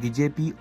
BJP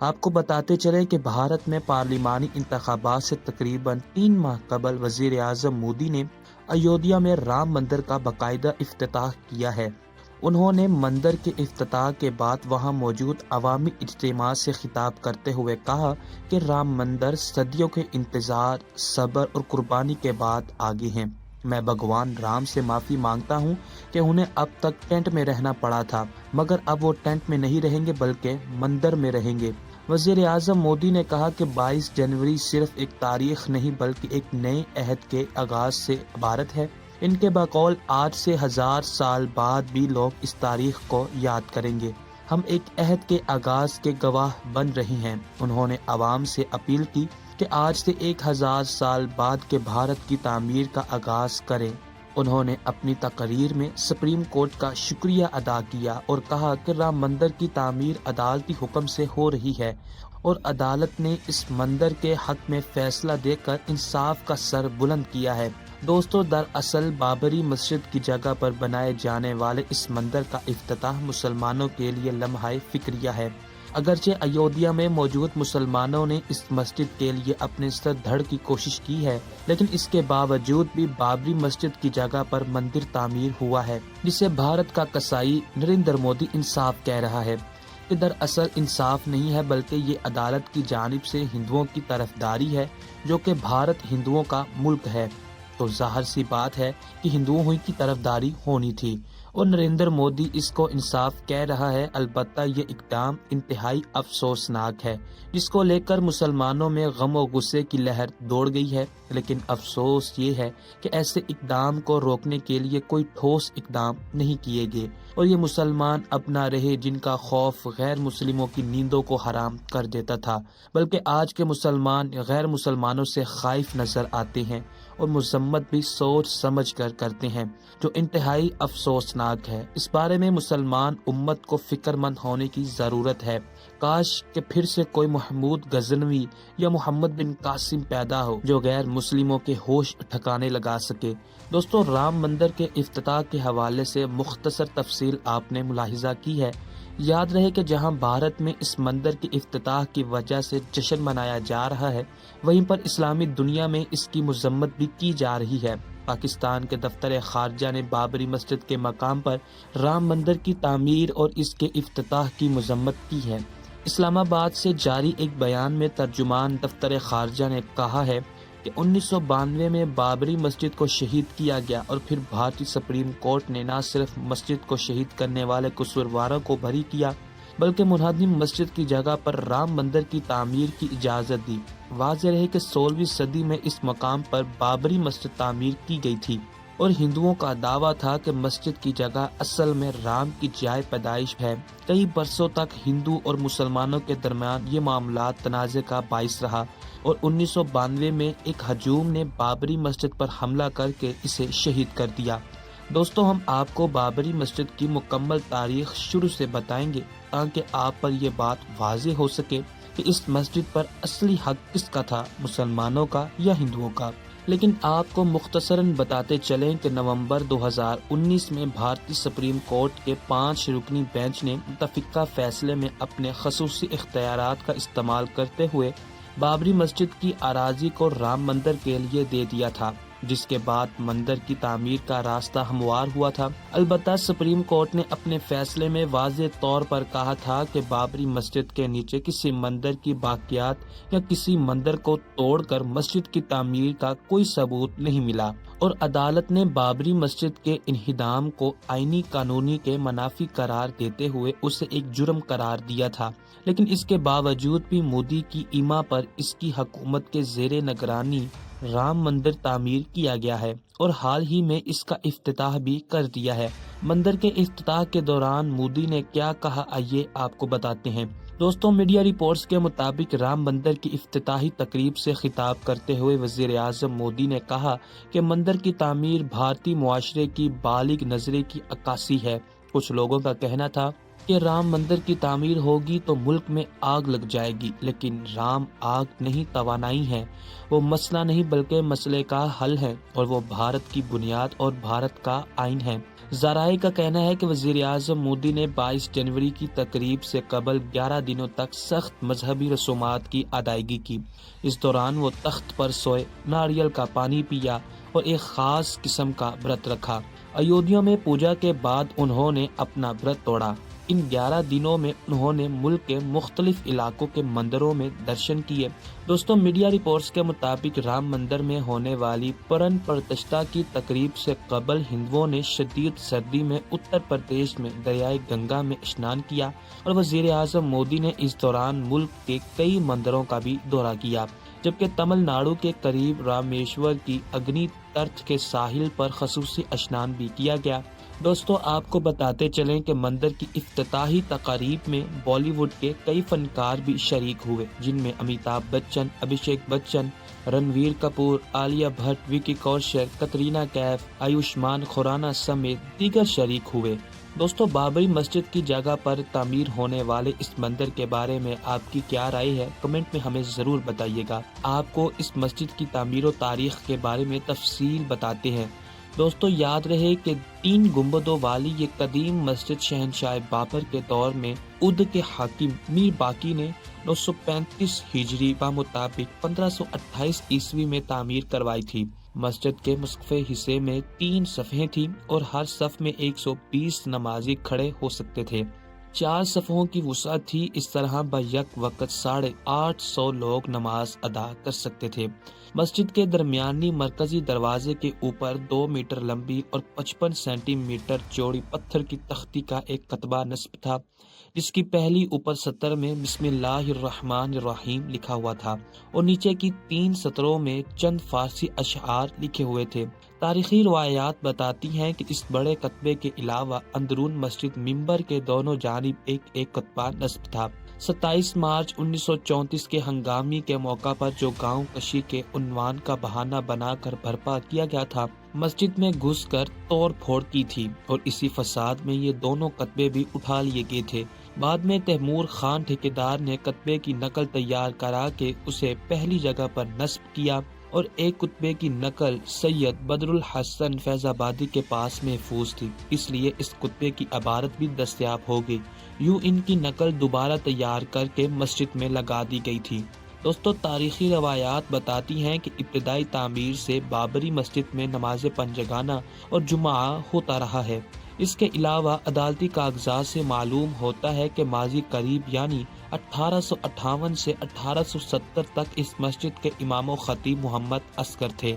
آپ کو بتاتے چلے کہ بھارت میں پارلیمانی انتخابات سے تقریباً 3 ماہ قبل وزیر اعظم مودی نے ایودھیا میں رام مندر کا باقاعدہ افتتاح کیا ہے۔ انہوں نے مندر کے افتتاح کے بعد وہاں موجود عوامی اجتماع سے خطاب کرتے ہوئے کہا کہ رام مندر صدیوں کے انتظار، صبر اور قربانی کے بعد آگے ہیں۔ میں بھگوان رام سے معافی مانگتا ہوں کہ انہیں اب تک ٹینٹ میں رہنا پڑا تھا، مگر اب وہ ٹینٹ میں نہیں رہیں گے بلکہ مندر میں رہیں گے۔ وزیر اعظم مودی نے کہا کہ 22 جنوری صرف ایک تاریخ نہیں بلکہ ایک نئے عہد کے آغاز سے عبارت ہے۔ ان کے بقول آج سے 1000 سال بعد بھی لوگ اس تاریخ کو یاد کریں گے۔ ہم ایک عہد کے آغاز کے گواہ بن رہے ہیں۔ انہوں نے عوام سے اپیل کی کہ آج سے 1000 سال بعد کے بھارت کی تعمیر کا آغاز کریں۔ انہوں نے اپنی تقریر میں سپریم کورٹ کا شکریہ ادا کیا اور کہا کہ رام مندر کی تعمیر عدالتی حکم سے ہو رہی ہے اور عدالت نے اس مندر کے حق میں فیصلہ دے کر انصاف کا سر بلند کیا ہے۔ دوستو، دراصل بابری مسجد کی جگہ پر بنائے جانے والے اس مندر کا افتتاح مسلمانوں کے لیے لمحہ فکریہ ہے۔ اگرچہ ایودھیا میں موجود مسلمانوں نے اس مسجد کے لیے اپنے سر دھڑ کی کوشش کی ہے، لیکن اس کے باوجود بھی بابری مسجد کی جگہ پر مندر تعمیر ہوا ہے، جسے بھارت کا قصائی نریندر مودی انصاف کہہ رہا ہے۔ کہ دراصل انصاف نہیں ہے بلکہ یہ عدالت کی جانب سے ہندوؤں کی طرفداری ہے، جو کہ بھارت ہندوؤں کا ملک ہے، تو ظاہر سی بات ہے کہ ہندوؤں کی طرفداری ہونی تھی اور نریندر مودی اس کو انصاف کہہ رہا ہے۔ البتہ یہ اقدام انتہائی افسوسناک ہے، جس کو لے کر مسلمانوں میں غم و غصے کی لہر دوڑ گئی ہے، لیکن افسوس یہ ہے کہ ایسے اقدام کو روکنے کے لیے کوئی ٹھوس اقدام نہیں کیے گئے اور یہ مسلمان اب نہ رہے جن کا خوف غیر مسلموں کی نیندوں کو حرام کر دیتا تھا، بلکہ آج کے مسلمان غیر مسلمانوں سے خائف نظر آتے ہیں اور مذمت بھی سوچ سمجھ کر کرتے ہیں، جو انتہائی افسوسناک ہے۔ اس بارے میں مسلمان امت کو فکر مند ہونے کی ضرورت ہے۔ کاش کہ پھر سے کوئی محمود غزنوی یا محمد بن قاسم پیدا ہو جو غیر مسلموں کے ہوش ٹھکانے لگا سکے۔ دوستو، رام مندر کے افتتاح کے حوالے سے مختصر تفصیل آپ نے ملاحظہ کی ہے۔ یاد رہے کہ جہاں بھارت میں اس مندر کے افتتاح کی وجہ سے جشن منایا جا رہا ہے، وہیں پر اسلامی دنیا میں اس کی مذمت بھی کی جا رہی ہے۔ پاکستان کے دفتر خارجہ نے بابری مسجد کے مقام پر رام مندر کی تعمیر اور اس کے افتتاح کی مذمت کی ہے۔ اسلام آباد سے جاری ایک بیان میں ترجمان دفتر خارجہ نے کہا ہے کہ 1992 میں بابری مسجد کو شہید کیا گیا اور پھر بھارتی سپریم کورٹ نے نہ صرف مسجد کو شہید کرنے والے قصورواروں کو بری کیا بلکہ منہدم مسجد کی جگہ پر رام مندر کی تعمیر کی اجازت دی۔ واضح رہے کہ 16ویں صدی میں اس مقام پر بابری مسجد تعمیر کی گئی تھی اور ہندوؤں کا دعویٰ تھا کہ مسجد کی جگہ اصل میں رام کی جائے پیدائش ہے۔ کئی برسوں تک ہندو اور مسلمانوں کے درمیان یہ معاملات تنازع کا باعث رہا اور 1992 میں ایک ہجوم نے بابری مسجد پر حملہ کر کے اسے شہید کر دیا۔ دوستو، ہم آپ کو بابری مسجد کی مکمل تاریخ شروع سے بتائیں گے تاکہ آپ پر یہ بات واضح ہو سکے کہ اس مسجد پر اصلی حق کس کا تھا، مسلمانوں کا یا ہندوؤں کا۔ لیکن آپ کو مختصراً بتاتے چلیں کہ نومبر 2019 میں بھارتی سپریم کورٹ کے 5 رکنی بینچ نے متفقہ فیصلے میں اپنے خصوصی اختیارات کا استعمال کرتے ہوئے بابری مسجد کی اراضی کو رام مندر کے لیے دے دیا تھا، جس کے بعد مندر کی تعمیر کا راستہ ہموار ہوا تھا۔ البتہ سپریم کورٹ نے اپنے فیصلے میں واضح طور پر کہا تھا کہ بابری مسجد کے نیچے کسی مندر کی باقیات یا کسی مندر کو توڑ کر مسجد کی تعمیر کا کوئی ثبوت نہیں ملا اور عدالت نے بابری مسجد کے انہدام کو آئینی قانونی کے منافی قرار دیتے ہوئے اسے ایک جرم قرار دیا تھا۔ لیکن اس کے باوجود بھی مودی کی ایما پر اس کی حکومت کے زیر نگرانی رام مندر تعمیر کیا گیا ہے اور حال ہی میں اس کا افتتاح بھی کر دیا ہے۔ مندر کے افتتاح کے دوران مودی نے کیا کہا، آئیے آپ کو بتاتے ہیں۔ دوستوں، میڈیا رپورٹس کے مطابق رام مندر کی افتتاحی تقریب سے خطاب کرتے ہوئے وزیر اعظم مودی نے کہا کہ مندر کی تعمیر بھارتی معاشرے کی بالغ نظری کی عکاسی ہے۔ کچھ لوگوں کا کہنا تھا کہ رام مندر کی تعمیر ہوگی تو ملک میں آگ لگ جائے گی، لیکن رام آگ نہیں، توانائی ہے۔ وہ مسئلہ نہیں بلکہ مسئلے کا حل ہے اور وہ بھارت کی بنیاد اور بھارت کا آئین ہے۔ ذرائع کا کہنا ہے کہ وزیر اعظم مودی نے 22 جنوری کی تقریب سے قبل 11 دنوں تک سخت مذہبی رسومات کی ادائیگی کی۔ اس دوران وہ تخت پر سوئے، ناریل کا پانی پیا اور ایک خاص قسم کا ورت رکھا۔ ایودھیا میں پوجا کے بعد انہوں نے اپنا ورت توڑا۔ ان 11 دنوں میں انہوں نے ملک کے مختلف علاقوں کے مندروں میں درشن کیے۔ دوستوں، میڈیا رپورٹس کے مطابق رام مندر میں ہونے والی پرن پرتشٹھا کی تقریب سے قبل ہندوؤں نے شدید سردی میں اتر پردیش میں دریائے گنگا میں اسنان کیا اور وزیر اعظم مودی نے اس دوران ملک کے کئی مندروں کا بھی دورہ کیا، جبکہ تمل ناڈو کے قریب رامیشور کی اگنی ترتھ کے ساحل پر خصوصی اسنان بھی کیا گیا۔ دوستوں، آپ کو بتاتے چلیں کہ مندر کی افتتاحی تقاریب میں بالی ووڈ کے کئی فنکار بھی شریک ہوئے، جن میں امیتابھ بچن، ابھیشیک بچن، رنویر کپور، عالیہ بھٹ، وکی کوشل، کترینہ کیف، آیوشمان کھرانا سمیت دیگر شریک ہوئے۔ دوستوں، بابری مسجد کی جگہ پر تعمیر ہونے والے اس مندر کے بارے میں آپ کی کیا رائے ہے؟ کمنٹ میں ہمیں ضرور بتائیے گا۔ آپ کو اس مسجد کی تعمیر و تاریخ کے بارے میں تفصیل بتاتے ہیں۔ دوستو، یاد رہے کہ 3 گنبدوں والی یہ قدیم مسجد شہنشاہ بابر کے دور میں اودھ کے حاکم میر باقی نے 935 ہجری بمطابق 1528 عیسوی میں تعمیر کروائی تھی۔ مسجد کے مسقفے حصے میں 3 صفیں تھیں اور ہر صف میں 120 نمازی کھڑے ہو سکتے تھے۔ 4 صفوں کی وسعت تھی۔ اس طرح بیک وقت 850 لوگ نماز ادا کر سکتے تھے۔ مسجد کے درمیانی مرکزی دروازے کے اوپر 2 میٹر لمبی اور 55 سینٹی میٹر چوڑی پتھر کی تختی کا ایک کتبہ نصب تھا، جس کی پہلی اوپر سطر میں بسم اللہ الرحمن الرحیم لکھا ہوا تھا اور نیچے کی 3 سطروں میں چند فارسی اشعار لکھے ہوئے تھے۔ تاریخی روایات بتاتی ہیں کہ اس بڑے کتبے کے علاوہ اندرون مسجد ممبر کے دونوں جانب ایک کتبہ نصب تھا۔ 27 مارچ 1934 کے ہنگامی کے موقع پر جو گاؤں کشی کے عنوان کا بہانہ بنا کر برپا کیا گیا تھا، مسجد میں گھس کر توڑ پھوڑ کی تھی اور اسی فساد میں یہ دونوں کتبے بھی اٹھا لیے گئے تھے۔ بعد میں تیمور خان ٹھیکیدار نے کتبے کی نقل تیار کرا کے اسے پہلی جگہ پر نصب کیا اور ایک کتبے کی نقل سید بدر الحسن فیض آبادی کے پاس محفوظ تھی، اس لیے اس کتبے کی عبارت بھی دستیاب ہو گئی۔ یوں ان کی نقل دوبارہ تیار کر کے مسجد میں لگا دی گئی تھی۔ دوستو، تاریخی روایات بتاتی ہیں کہ ابتدائی تعمیر سے بابری مسجد میں نماز پنجگانہ اور جمعہ ہوتا رہا ہے۔ اس کے علاوہ عدالتی کاغذات سے معلوم ہوتا ہے کہ ماضی قریب یعنی 1858 سے 1870 تک اس مسجد کے امام و خطیب محمد اصغر تھے۔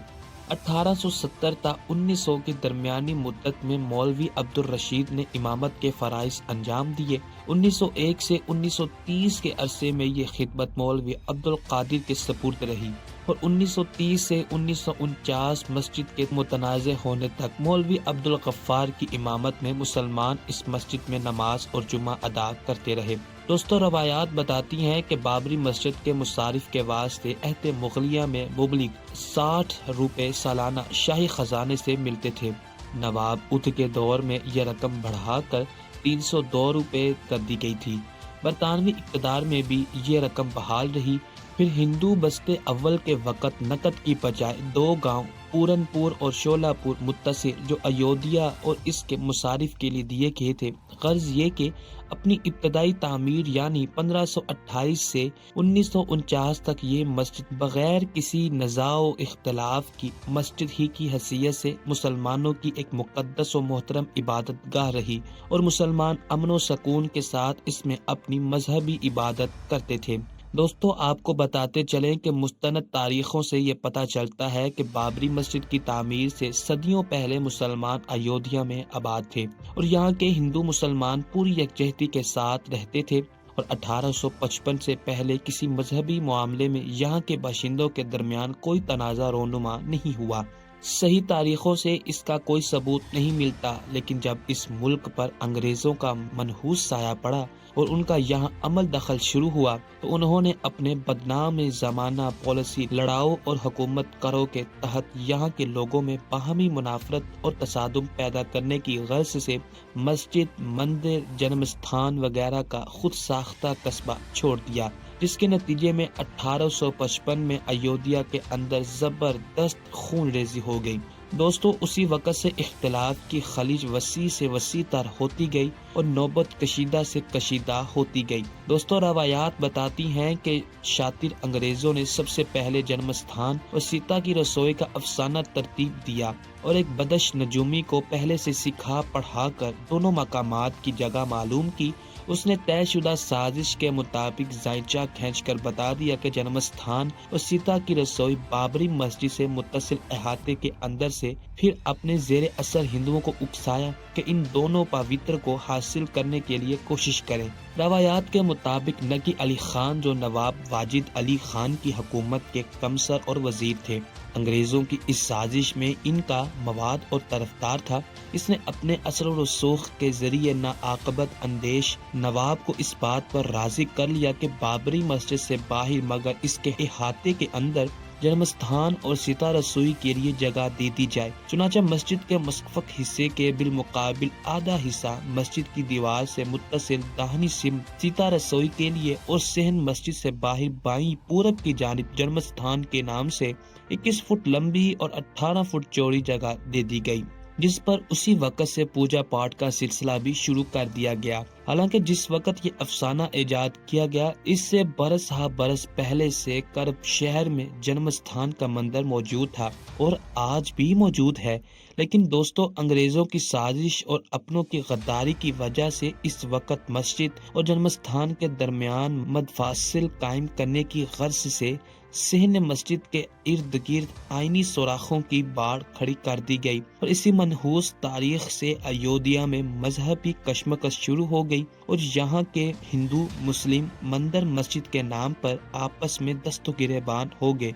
1870 تا 1900 کی درمیانی مدت میں مولوی عبدالرشید نے امامت کے فرائض انجام دیے۔ 1901 سے 1930 کے عرصے میں یہ خدمت مولوی عبدالقادر کے سپرد رہی اور 1930 سے 1949 مسجد کے متنازع ہونے تک مولوی عبدالغفار کی امامت میں مسلمان اس مسجد میں نماز اور جمعہ ادا کرتے رہے۔ دوستو، روایات بتاتی ہیں کہ بابری مسجد کے مصارف کے واسطے عہد مغلیہ میں مبلغ 60 روپے سالانہ شاہی خزانے سے ملتے تھے۔ نواب اودھ کے دور میں یہ رقم بڑھا کر 302 روپے کر دی گئی تھی۔ برطانوی اقتدار میں بھی یہ رقم بحال رہی۔ پھر ہندو بستے اول کے وقت نقد کی بجائے 2 گاؤں پورن پور اور شولہ پور متصل جو ایودھیا اور اس کے مصارف کے لیے دیے گئے تھے۔ غرض یہ کہ اپنی ابتدائی تعمیر یعنی 1528 سے 1949 تک یہ مسجد بغیر کسی نزاع و اختلاف کی مسجد ہی کی حیثیت سے مسلمانوں کی ایک مقدس و محترم عبادت گاہ رہی اور مسلمان امن و سکون کے ساتھ اس میں اپنی مذہبی عبادت کرتے تھے۔ دوستو، آپ کو بتاتے چلیں کہ مستند تاریخوں سے یہ پتہ چلتا ہے کہ بابری مسجد کی تعمیر سے صدیوں پہلے مسلمان ایودھیا میں آباد تھے اور یہاں کے ہندو مسلمان پوری یکجہتی کے ساتھ رہتے تھے اور 1855 سے پہلے کسی مذہبی معاملے میں یہاں کے باشندوں کے درمیان کوئی تنازع رونما نہیں ہوا۔ صحیح تاریخوں سے اس کا کوئی ثبوت نہیں ملتا، لیکن جب اس ملک پر انگریزوں کا منحوس سایہ پڑا اور ان کا یہاں عمل دخل شروع ہوا تو انہوں نے اپنے بدنام زمانہ پالیسی لڑاؤ اور حکومت کرو کے تحت یہاں کے لوگوں میں باہمی منافرت اور تصادم پیدا کرنے کی غرض سے مسجد، مندر، جنم استھان وغیرہ کا خود ساختہ قصبہ چھوڑ دیا، جس کے نتیجے میں 1855 میں ایودھیا کے اندر زبردست خون ریزی ہو گئی۔ دوستو اسی وقت سے اختلاف کی خلیج وسیع سے وسیع تر ہوتی گئی اور نوبت کشیدہ سے کشیدہ ہوتی گئی۔ دوستو روایات بتاتی ہیں کہ شاطر انگریزوں نے سب سے پہلے جنم استھان اور سیتا کی رسوئی کا افسانہ ترتیب دیا اور ایک بدش نجومی کو پہلے سے سکھا پڑھا کر دونوں مقامات کی جگہ معلوم کی۔ اس نے طے شدہ سازش کے مطابق زائچہ کھینچ کر بتا دیا کہ جنم استھان اور سیتا کی رسوئی بابری مسجد سے متصل احاطے کے اندر سے، پھر اپنے زیر اثر ہندوؤں کو اکسایا کہ ان دونوں پوتر کو حاصل کرنے کے لیے کوشش کریں۔ روایات کے مطابق نگی علی خان جو نواب واجد علی خان کی حکومت کے کمسر اور وزیر تھے، انگریزوں کی اس سازش میں ان کا مواد اور طرفدار تھا۔ اس نے اپنے اثر و رسوخ کے ذریعے ناعاقبت اندیش نواب کو اس بات پر راضی کر لیا کہ بابری مسجد سے باہر مگر اس کے احاطے کے اندر جنم استھان اور سیتا رسوئی کے لیے جگہ دے دی جائے۔ چنانچہ مسجد کے مسقف حصے کے بالمقابل آدھا حصہ مسجد کی دیوار سے متصل داہنی سمت سیتا رسوئی کے لیے اور صحن مسجد سے باہر بائیں پورب کی جانب جنم استھان کے نام سے 21 فٹ لمبی اور 18 فٹ چوڑی جگہ دے دی گئی، جس پر اسی وقت سے پوجا پاٹ کا سلسلہ بھی شروع کر دیا گیا۔ حالانکہ جس وقت یہ افسانہ ایجاد کیا گیا اس سے برس ہا برس پہلے سے کرب شہر میں جنم استھان کا مندر موجود تھا اور آج بھی موجود ہے، لیکن دوستو انگریزوں کی سازش اور اپنوں کی غداری کی وجہ سے اس وقت مسجد اور جنم استھان کے درمیان مدفاصل قائم کرنے کی غرض سے صحن مسجد کے ارد گرد آئینی سوراخوں کی باڑ کھڑی کر دی گئی اور اسی منحوس تاریخ سے ایودھیا میں مذہبی کشمکش شروع ہو گئی اور یہاں کے ہندو مسلم مندر مسجد کے نام پر آپس میں دست و گریبان ہو گئے۔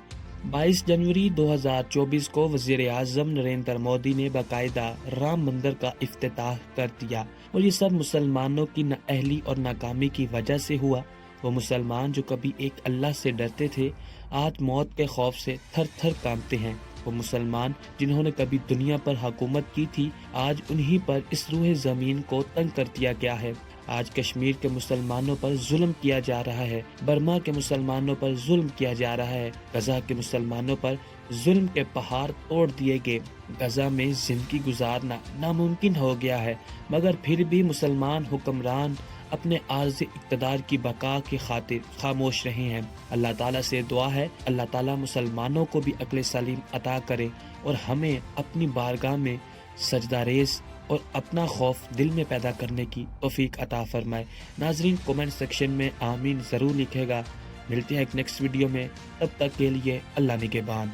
22 جنوری 2024 کو وزیر اعظم نریندر مودی نے باقاعدہ رام مندر کا افتتاح کر دیا اور یہ سب مسلمانوں کی نااہلی اور ناکامی کی وجہ سے ہوا۔ وہ مسلمان جو کبھی ایک اللہ سے ڈرتے تھے آج موت کے خوف سے تھر تھر کانپتے ہیں۔ وہ مسلمان جنہوں نے کبھی دنیا پر حکومت کی تھی آج انہی پر اس روح زمین کو تنگ کر دیا گیا ہے۔ آج کشمیر کے مسلمانوں پر ظلم کیا جا رہا ہے، برما کے مسلمانوں پر ظلم کیا جا رہا ہے، غزہ کے مسلمانوں پر ظلم کے پہاڑ توڑ دیے گئے۔ غزہ میں زندگی گزارنا ناممکن ہو گیا ہے، مگر پھر بھی مسلمان حکمران اپنے عارضی اقتدار کی بقا کی خاطر خاموش رہے ہیں۔ اللہ تعالیٰ سے دعا ہے اللہ تعالیٰ مسلمانوں کو بھی عقل سلیم عطا کرے اور ہمیں اپنی بارگاہ میں سجدہ ریز اور اپنا خوف دل میں پیدا کرنے کی توفیق عطا فرمائے۔ ناظرین کومنٹ سیکشن میں آمین ضرور لکھے گا۔ ملتے ہیں ایک نیکسٹ ویڈیو میں، تب تک کے لیے اللہ نگہبان۔